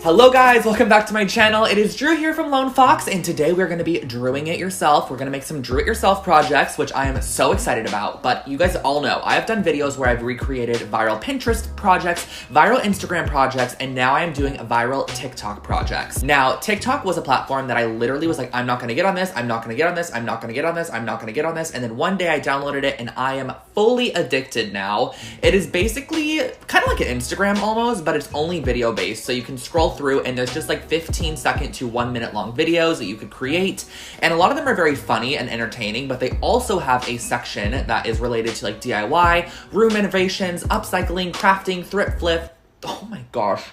Hello guys, welcome back to my channel. It is Drew here from Lone Fox, and today we're gonna be drawing it yourself. We're gonna make some draw it yourself projects, which I am so excited about. But you guys all know, I have done videos where I've recreated viral Pinterest projects, viral Instagram projects, and now I am doing viral TikTok projects. Now, TikTok was a platform that I literally was like, I'm not gonna get on this, I'm not gonna get on this, I'm not gonna get on this, I'm not gonna get on this. And then one day I downloaded it and I am fully addicted now. It is basically kind of like an Instagram almost, but it's only video based. So you can scroll through and there's just like 15-second to 1 minute long videos that you could create. And a lot of them are very funny and entertaining, but they also have a section that is related to like DIY, room renovations, upcycling, crafting, thrift flip. Oh my gosh,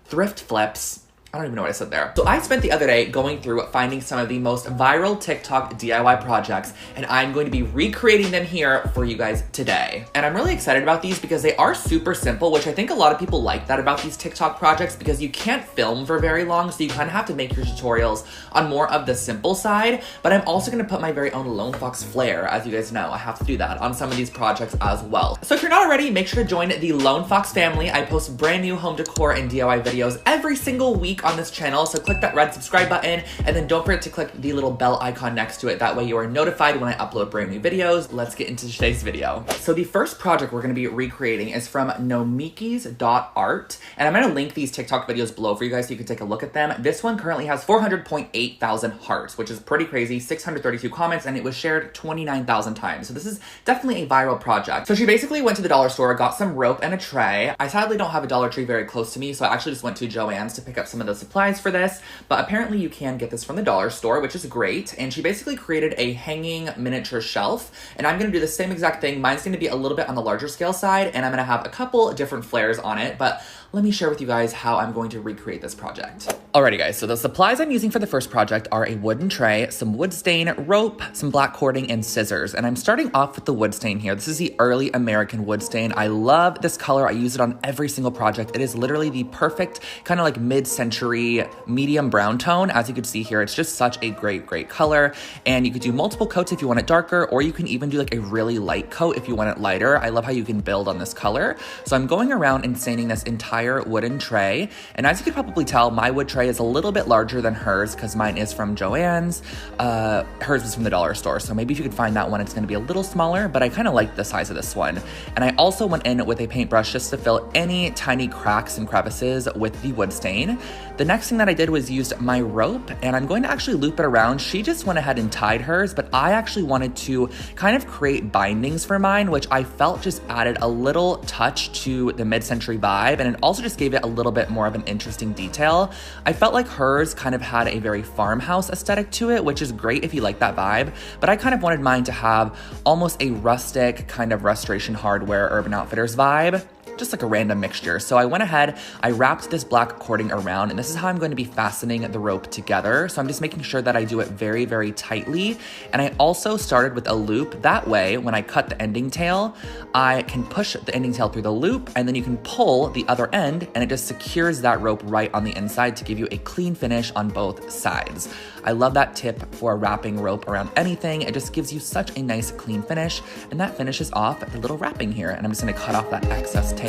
thrift flips. I don't even know what I said there. So I spent the other day going through finding some of the most viral TikTok DIY projects, and I'm going to be recreating them here for you guys today. And I'm really excited about these because they are super simple, which I think a lot of people like that about these TikTok projects because you can't film for very long, so you kind of have to make your tutorials on more of the simple side. But I'm also gonna put my very own Lone Fox flair, as you guys know, I have to do that on some of these projects as well. So if you're not already, make sure to join the Lone Fox family. I post brand new home decor and DIY videos every single week on this channel, so click that red subscribe button and then don't forget to click the little bell icon next to it. That way you are notified when I upload brand new videos. Let's get into today's video. So the first project we're going to be recreating is from nomikis.art, and I'm going to link these TikTok videos below for you guys so you can take a look at them. This one currently has 400.8 thousand hearts, which is pretty crazy, 632 comments, and it was shared 29,000 times. So this is definitely a viral project. So she basically went to the dollar store, got some rope and a tray. I sadly don't have a Dollar Tree very close to me, so I actually just went to Joann's to pick up some of those supplies for this, but apparently you can get this from the dollar store, which is great. And she basically created a hanging miniature shelf, and I'm gonna do the same exact thing. Mine's gonna be a little bit on the larger scale side, and I'm gonna have a couple different flares on it, but let me share with you guys how I'm going to recreate this project. Alrighty guys, so the supplies I'm using for the first project are a wooden tray, some wood stain, rope, some black cording, and scissors. And I'm starting off with the wood stain here. This is the early American wood stain. I love this color. I use it on every single project. It is literally the perfect kind of like mid-century medium brown tone. As you can see here, it's just such a great color. And you could do multiple coats if you want it darker, or you can even do like a really light coat if you want it lighter. I love how you can build on this color. So I'm going around and staining this entire wooden tray. And as you could probably tell, my wood tray is a little bit larger than hers because mine is from Joann's. Hers was from the dollar store. So maybe if you could find that one, it's gonna be a little smaller, but I kind of like the size of this one. And I also went in with a paintbrush just to fill any tiny cracks and crevices with the wood stain. The next thing that I did was use my rope, and I'm going to actually loop it around. She just went ahead and tied hers, but I actually wanted to kind of create bindings for mine, which I felt just added a little touch to the mid-century vibe, and it also just gave it a little bit more of an interesting detail. I felt like hers kind of had a very farmhouse aesthetic to it, which is great if you like that vibe, but I kind of wanted mine to have almost a rustic kind of Restoration Hardware Urban Outfitters vibe. Just like a random mixture. So I went ahead, I wrapped this black cording around, and this is how I'm going to be fastening the rope together. So I'm just making sure that I do it very tightly. And I also started with a loop. That way, when I cut the ending tail, I can push the ending tail through the loop, and then you can pull the other end, and it just secures that rope right on the inside to give you a clean finish on both sides. I love that tip for wrapping rope around anything. It just gives you such a nice clean finish, and that finishes off the little wrapping here. And I'm just gonna cut off that excess tail.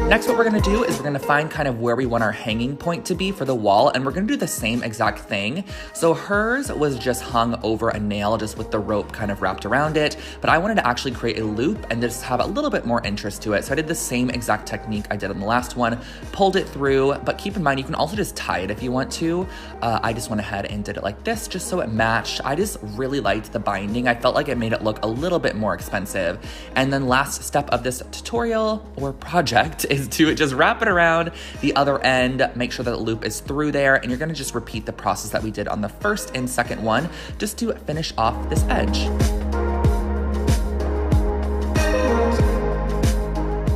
Next, what we're gonna do is we're gonna find kind of where we want our hanging point to be for the wall, and we're gonna do the same exact thing. So hers was just hung over a nail just with the rope kind of wrapped around it, but I wanted to actually create a loop and just have a little bit more interest to it. So I did the same exact technique I did on the last one, pulled it through, but keep in mind, you can also just tie it if you want to. I just went ahead and did it like this just so it matched. I just really liked the binding. I felt like it made it look a little bit more expensive. And then last step of this tutorial or project is to just wrap it around the other end, make sure that the loop is through there, and you're gonna just repeat the process that we did on the first and second one just to finish off this edge.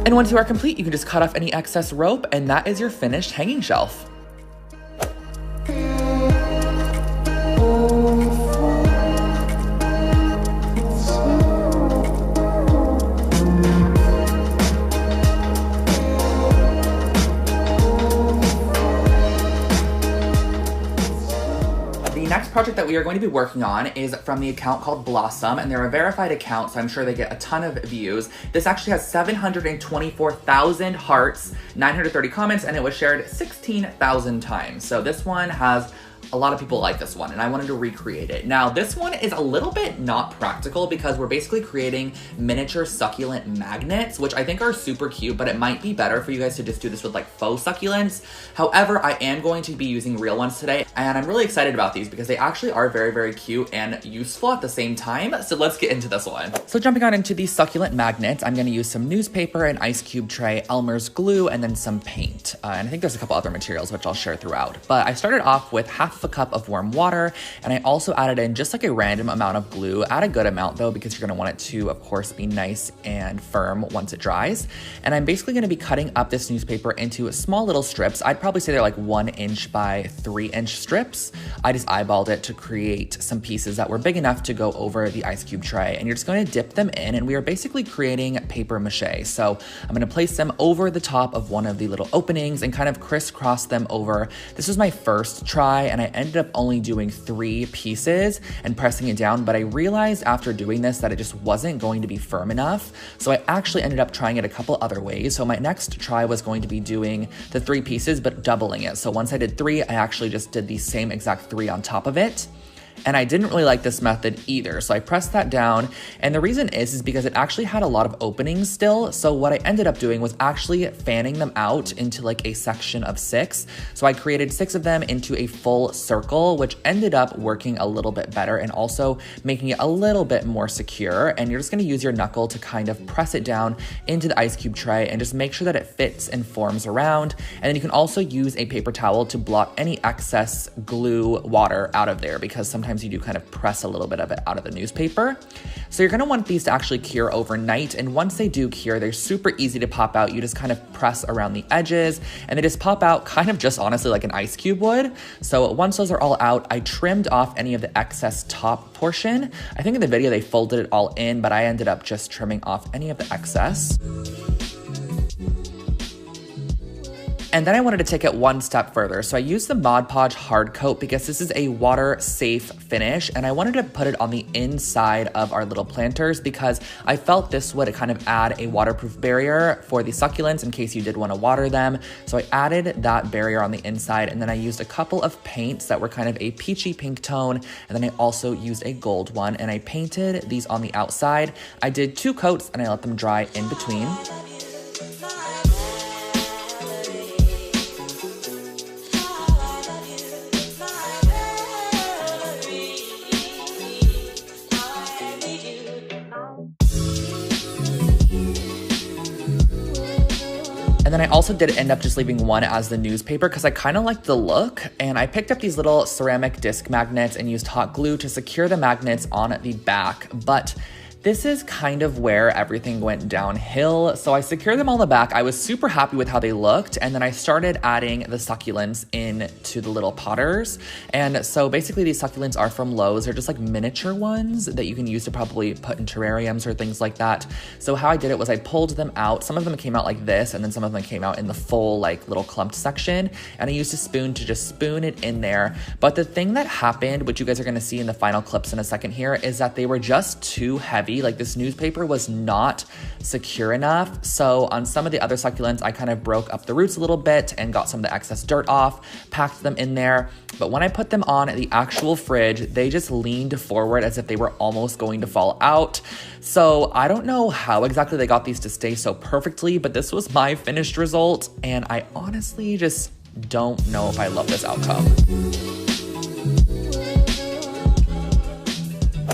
And once you are complete, you can just cut off any excess rope, and that is your finished hanging shelf. The next project that that we are going to be working on is from the account called Blossom, and they're a verified account, so I'm sure they get a ton of views. This actually has 724,000 hearts, 930 comments, and it was shared 16,000 times. So this one has a lot of people like this one, and I wanted to recreate it. Now, this one is a little bit not practical because we're basically creating miniature succulent magnets, which I think are super cute, but it might be better for you guys to just do this with like faux succulents. However, I am going to be using real ones today, and I'm really excited about these because they actually are very, very cute and useful at the same time. So let's get into this one. So jumping on into these succulent magnets, I'm gonna use some newspaper, an ice cube tray, Elmer's glue, and then some paint. And I think there's a couple other materials which I'll share throughout. But I started off with half a cup of warm water, and I also added in just like a random amount of glue. Add a good amount though, because you're gonna want it to, of course, be nice and firm once it dries. And I'm basically gonna be cutting up this newspaper into small little strips. I'd probably say they're like 1 inch by 3 inch strips. I just eyeballed it to create some pieces that were big enough to go over the ice cube tray. And you're just going to dip them in, and we are basically creating paper mache. So I'm gonna place them over the top of one of the little openings and kind of crisscross them over. This was my first try, and I ended up only doing 3 pieces and pressing it down, but I realized after doing this that it just wasn't going to be firm enough. So I actually ended up trying it a couple other ways. So my next try was going to be doing the 3 pieces, but doubling it. So once I did 3, I actually just did the same exact 3 on top of it. And I didn't really like this method either. So I pressed that down. And the reason is because it actually had a lot of openings still. So what I ended up doing was actually fanning them out into like a section of 6. So I created 6 of them into a full circle, which ended up working a little bit better and also making it a little bit more secure. And you're just gonna use your knuckle to kind of press it down into the ice cube tray and just make sure that it fits and forms around. And then you can also use a paper towel to blot any excess glue water out of there, because sometimes you do kind of press a little bit of it out of the newspaper. So you're gonna want these to actually cure overnight, and once they do cure, they're super easy to pop out. You just kind of press around the edges, and they just pop out kind of just honestly like an ice cube would. So once those are all out, I trimmed off any of the excess top portion. I think in the video they folded it all in, but I ended up just trimming off any of the excess. And then I wanted to take it one step further. So I used the Mod Podge hard coat because this is a water safe finish, and I wanted to put it on the inside of our little planters because I felt this would kind of add a waterproof barrier for the succulents in case you did want to water them. So I added that barrier on the inside, and then I used a couple of paints that were kind of a peachy pink tone, and then I also used a gold one, and I painted these on the outside. I did 2 coats and I let them dry in between. And then I also did end up just leaving one as the newspaper because I kind of liked the look. And I picked up these little ceramic disc magnets and used hot glue to secure the magnets on the back. But this is kind of where everything went downhill. So I secured them on the back. I was super happy with how they looked. And then I started adding the succulents into the little potters. And so basically these succulents are from Lowe's. They're just like miniature ones that you can use to probably put in terrariums or things like that. So how I did it was I pulled them out. Some of them came out like this, and then some of them came out in the full like little clumped section. And I used a spoon to just spoon it in there. But the thing that happened, which you guys are gonna see in the final clips in a second here, is that they were just too heavy. Like this newspaper was not secure enough. So on some of the other succulents, I kind of broke up the roots a little bit and got some of the excess dirt off, packed them in there. But when I put them on the actual fridge, they just leaned forward as if they were almost going to fall out. So I don't know how exactly they got these to stay so perfectly, but this was my finished result. And I honestly just don't know if I love this outcome.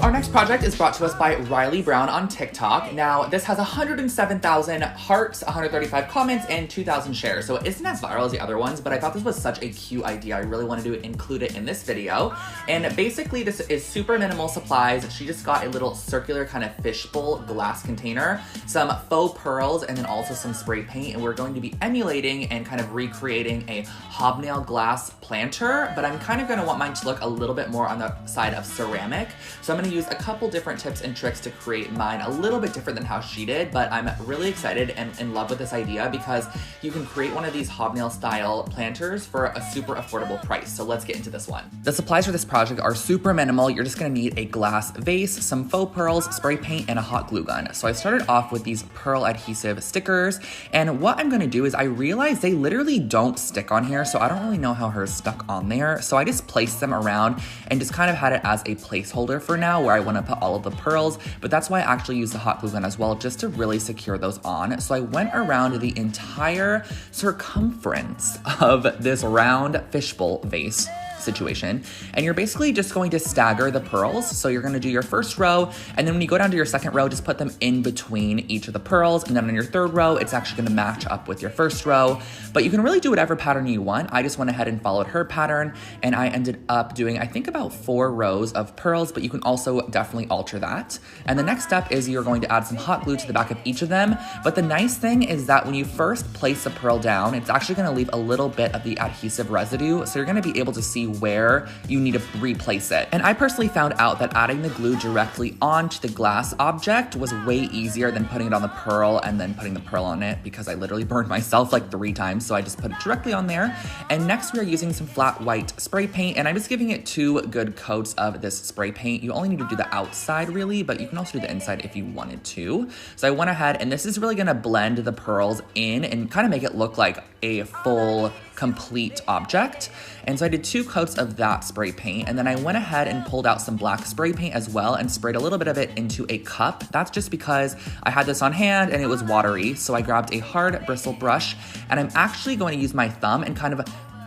Our next project is brought to us by Riley Brown on TikTok. Now, this has 107,000 hearts, 135 comments, and 2,000 shares. So it isn't as viral as the other ones, but I thought this was such a cute idea. I really wanted to include it in this video. And basically, this is super minimal supplies. She just got a little circular kind of fishbowl glass container, some faux pearls, and then also some spray paint. And we're going to be emulating and kind of recreating a hobnail glass planter, but I'm kind of gonna want mine to look a little bit more on the side of ceramic. So I'm gonna use a couple different tips and tricks to create mine a little bit different than how she did, but I'm really excited and in love with this idea because you can create one of these hobnail style planters for a super affordable price. So let's get into this one. The supplies for this project are super minimal. You're just gonna need a glass vase, some faux pearls, spray paint, and a hot glue gun. So I started off with these pearl adhesive stickers, and what I'm gonna do is I realized they literally don't stick on here, so I don't really know how hers stuck on there. So I just placed them around and just kind of had it as a placeholder for now where I wanna put all of the pearls, but that's why I actually use the hot glue gun as well, just to really secure those on. So I went around the entire circumference of this round fishbowl vase situation, and you're basically just going to stagger the pearls. So you're going to do your first row, and then when you go down to your second row, just put them in between each of the pearls, and then on your third row, it's actually going to match up with your first row. But you can really do whatever pattern you want. I just went ahead and followed her pattern, and I ended up doing, I think, about 4 rows of pearls, but you can also definitely alter that. And the next step is you're going to add some hot glue to the back of each of them. But the nice thing is that when you first place a pearl down, it's actually going to leave a little bit of the adhesive residue, so you're going to be able to see where you need to replace it. And I personally found out that adding the glue directly onto the glass object was way easier than putting it on the pearl and then putting the pearl on it, because I literally burned myself like 3 times, so I just put it directly on there. And next we are using some flat white spray paint, and I'm just giving it 2 good coats of this spray paint. You only need to do the outside really, but you can also do the inside if you wanted to. So I went ahead, and this is really gonna blend the pearls in and kind of make it look like a full complete object. And so I did 2 coats of that spray paint, and then I went ahead and pulled out some black spray paint as well and sprayed a little bit of it into a cup. That's just because I had this on hand and it was watery, so I grabbed a hard bristle brush, and I'm actually going to use my thumb and kind of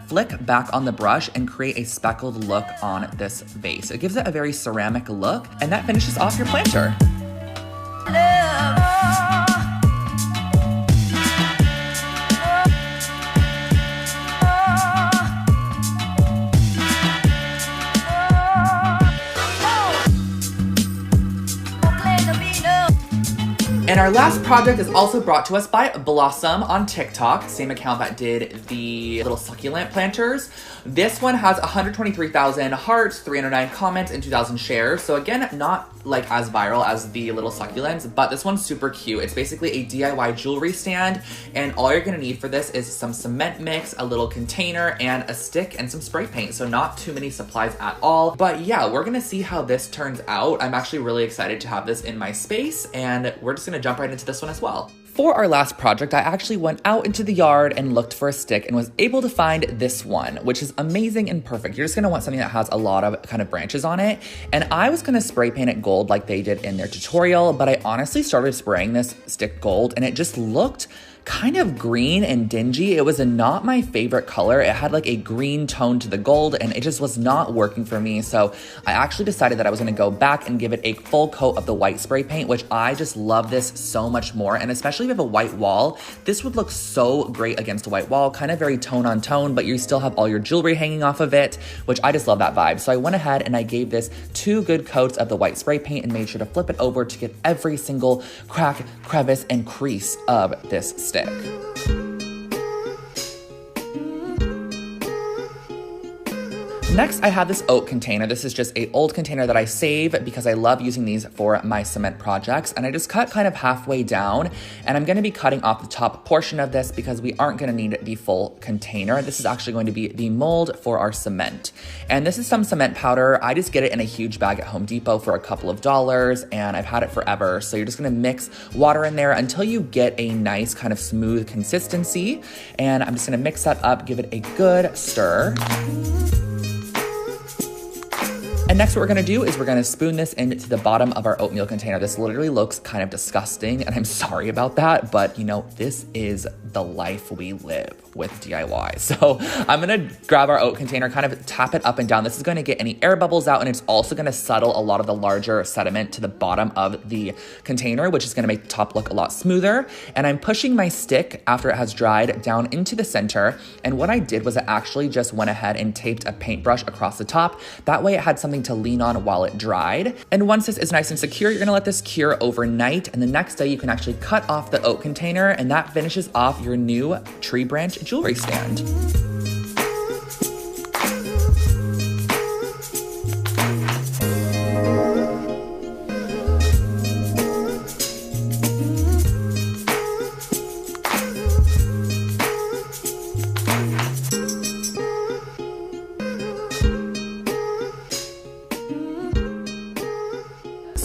flick back on the brush and create a speckled look on this vase. It gives it a very ceramic look, and that finishes off your planter. And our last project is also brought to us by Blossom on TikTok, same account that did the little succulent planters. This one has 123,000 hearts, 309 comments, and 2,000 shares. So again, not like as viral as the little succulents, but this one's super cute. It's basically a DIY jewelry stand, and all you're gonna need for this is some cement mix, a little container, and a stick and some spray paint. So not too many supplies at all. But yeah, we're gonna see how this turns out. I'm actually really excited to have this in my space, and we're just gonna jump right into this one as well. For our last project, I actually went out into the yard and looked for a stick and was able to find this one, which is amazing and perfect. You're just gonna want something that has a lot of kind of branches on it. And I was gonna spray paint it gold like they did in their tutorial, but I honestly started spraying this stick gold and it just looked kind of green and dingy. It was not my favorite color. It had like a green tone to the gold, and it just was not working for me. So I actually decided that I was gonna go back and give it a full coat of the white spray paint, which I just love this so much more. And especially if you have a white wall, this would look so great against a white wall, kind of very tone on tone, but you still have all your jewelry hanging off of it, which I just love that vibe. So I went ahead and I gave this 2 good coats of the white spray paint and made sure to flip it over to get every single crack, crevice, and crease of this stick. Next, I have this oak container. This is just an old container that I save because I love using these for my cement projects. And I just cut kind of halfway down, and I'm gonna be cutting off the top portion of this because we aren't gonna need the full container. This is actually going to be the mold for our cement. And this is some cement powder. I just get it in a huge bag at Home Depot for a couple of dollars, and I've had it forever. So you're just gonna mix water in there until you get a nice kind of smooth consistency. And I'm just gonna mix that up, give it a good stir. And next what we're gonna do is we're gonna spoon this into the bottom of our oatmeal container. This literally looks kind of disgusting, and I'm sorry about that, but you know, this is the life we live with DIY. So I'm gonna grab our oat container, kind of tap it up and down. This is gonna get any air bubbles out, and it's also gonna settle a lot of the larger sediment to the bottom of the container, which is gonna make the top look a lot smoother. And I'm pushing my stick after it has dried down into the center. And what I did was I actually just went ahead and taped a paintbrush across the top. That way it had something to lean on while it dried. And once this is nice and secure, you're gonna let this cure overnight, and the next day you can actually cut off the oat container, and that finishes off your new tree branch jewelry stand.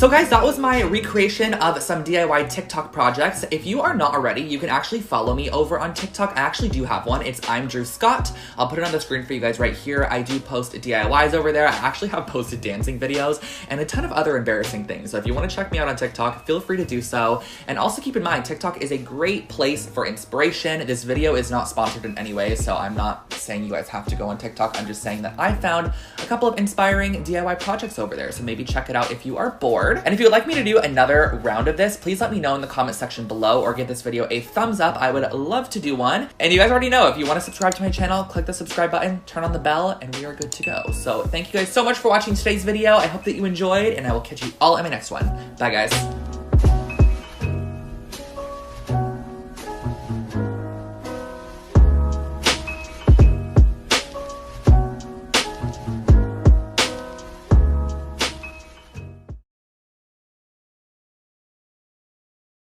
So guys, that was my recreation of some DIY TikTok projects. If you are not already, you can actually follow me over on TikTok. I actually do have one. It's I'm Drew Scott. I'll put it on the screen for you guys right here. I do post DIYs over there. I actually have posted dancing videos and a ton of other embarrassing things. So if you want to check me out on TikTok, feel free to do so. And also keep in mind, TikTok is a great place for inspiration. This video is not sponsored in any way, so I'm not saying you guys have to go on TikTok. I'm just saying that I found a couple of inspiring DIY projects over there. So maybe check it out if you are bored. And if you would like me to do another round of this, please let me know in the comment section below or give this video a thumbs up. I would love to do one. And you guys already know, if you want to subscribe to my channel, click the subscribe button, turn on the bell, and we are good to go. So thank you guys so much for watching today's video. I hope that you enjoyed, and I will catch you all in my next one. Bye guys.